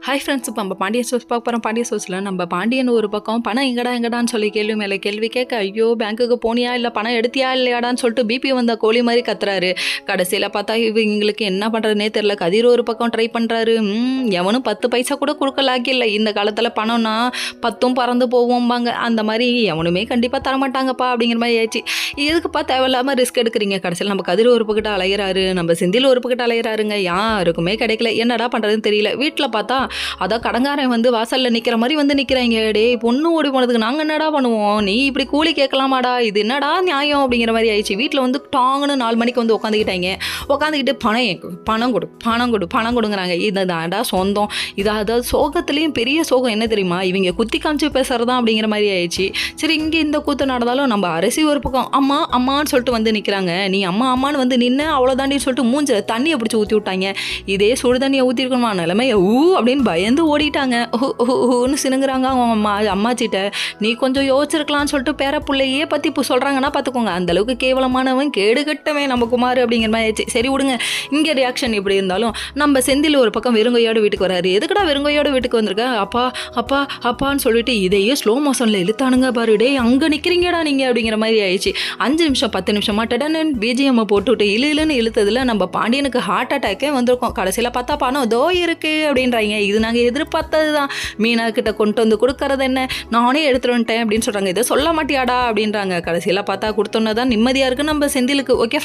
Hi friends, இப்போ நம்ம Pandian stores பார்க்க போகிறோம். பாண்டியன் ஸ்டோர்ஸில் நம்ம பாண்டியன் ஒரு பக்கம் பணம் எங்கடான்னு சொல்லி கேள்வி மேலே கேள்வி கேட்க, ஐயோ பேங்க்குக்கு போனியா இல்லை பணம் எடுத்தியா இல்லையாடான்னு சொல்லிட்டு பிபி வந்த கோழி மாதிரி கத்துறாரு. கடைசியில் பார்த்தா இவங்களுக்கு என்ன பண்ணுறதுனே தெரில. கதிர் ஒரு பக்கம் ட்ரை பண்ணுறாரு. எவனும் 10 பைசா கூட கொடுக்கலாக்கி இல்லை. இந்த காலத்தில் பணம்னா 10ம் பறந்து போவோம்பாங்க. அந்த மாதிரி எவனுமே கண்டிப்பாக தரமாட்டாங்கப்பா அப்படிங்கிற மாதிரி ஆயிடுச்சு. எதுக்குப்பா தேவையில்லாமல் ரிஸ்க் எடுக்கிறீங்க? கடைசியில் நம்ம கதிர் ஒரு பக்கிட்ட அலையிறாரு, நம்ம செந்தில் ஒரு பக்கிட்ட அலையிறாருங்க. யாருக்குமே கிடைக்கல. என்னடா பண்ணுறதுன்னு தெரியல. வீட்டில் பார்த்தா அதான் கடங்காரன் வந்து வாசலில் நிற்கிற மாதிரி வந்து நிற்கிறாங்க. டே பொண்ணு ஓடி போனதுக்கு நாங்கள் என்னடா பண்ணுவோம்? நீ இப்படி கூலி கேட்கலாமாடா? இது என்னடா நியாயம் அப்படிங்கிற மாதிரி ஆயிடுச்சு. வீட்டில் வந்து டாங்குன்னு 4 மணிக்கு வந்து உட்காந்துக்கிட்டு பணம் கொடுங்கிறாங்க. இதுதான்டா சொந்தம். இது அதாவது சோகத்துலேயும் பெரிய சோகம் என்ன தெரியுமா? இவங்க குத்தி காமிச்சு பேசுறதா அப்படிங்கிற மாதிரி ஆயிடுச்சு. சரி, இங்கே இந்த கூத்து நடந்தாலும் நம்ம அரசி ஒரு பக்கம் அம்மா அம்மான்னு சொல்லிட்டு வந்து நிற்கிறாங்க. நீ அம்மான்னு வந்து நின்று அவ்வளோதாண்டின்னு சொல்லிட்டு மூஞ்சில் தண்ணியை பிடிச்சி ஊற்றி விட்டாங்க. இதே சுடு தண்ணியை ஊற்றிருக்கணுமா? நிலைமையை அப்படின்னு பயந்து ஓடிட்டாங்க. ஊன்னு சினுங்குறாங்க அவங்க அம்மாச்சிட்ட. நீ கொஞ்சம் யோசிச்சிருக்கலாம்னு சொல்லிட்டு பேர பிள்ளையே பற்றி இப்போ சொல்கிறாங்கன்னா பார்த்துக்கோங்க. அந்தளவுக்கு கேவலமானவன் கேடுகட்டவன் நம்ம குமார் அப்படிங்கிற மாதிரி ஆயிடுச்சு. சரி விடுங்க. இங்கே ரியாக்ஷன் எப்படி இருந்தாலும் நம்ம செந்தில் ஒரு பக்கம் வெறுங்கையோடு வீட்டுக்கு வராரு. எதுக்கடா வெறுங்கையோடு வீட்டுக்கு வந்திருக்க? அப்பான்னு சொல்லிட்டு இதையே ஸ்லோ மோஷனில் இழுத்தானுங்க பாரு. டே அங்கே நிற்கிறீங்கடா நீங்கள் அப்படிங்கிற மாதிரி ஆயிடுச்சு. 5 நிமிஷம் 10 நிமிஷமா டடன் பிஜிஎம் போட்டுவிட்டு இழுன்னு இழுத்ததில் நம்ம பாண்டியனுக்கு ஹார்ட் அட்டாக்கே வந்திருக்கோம். கடைசியில் பார்த்தா பணம் தோ இருக்கு அப்படின்றாங்க. இது நாங்கள் எதிர்பார்த்தது தான். மீனா கிட்ட கொண்டு வந்து கொடுக்கறது என்ன, நானே எடுத்துட்டு வந்துட்டேன் அப்படின்னு சொல்கிறாங்க. இதை சொல்ல மாட்டியாடா அப்படின்றாங்க. கடைசியில் பார்த்தா கொடுத்தோன்னே தான் நிம்மதியாக இருக்குது நம்ம செந்திலுக்கு. Okay friends.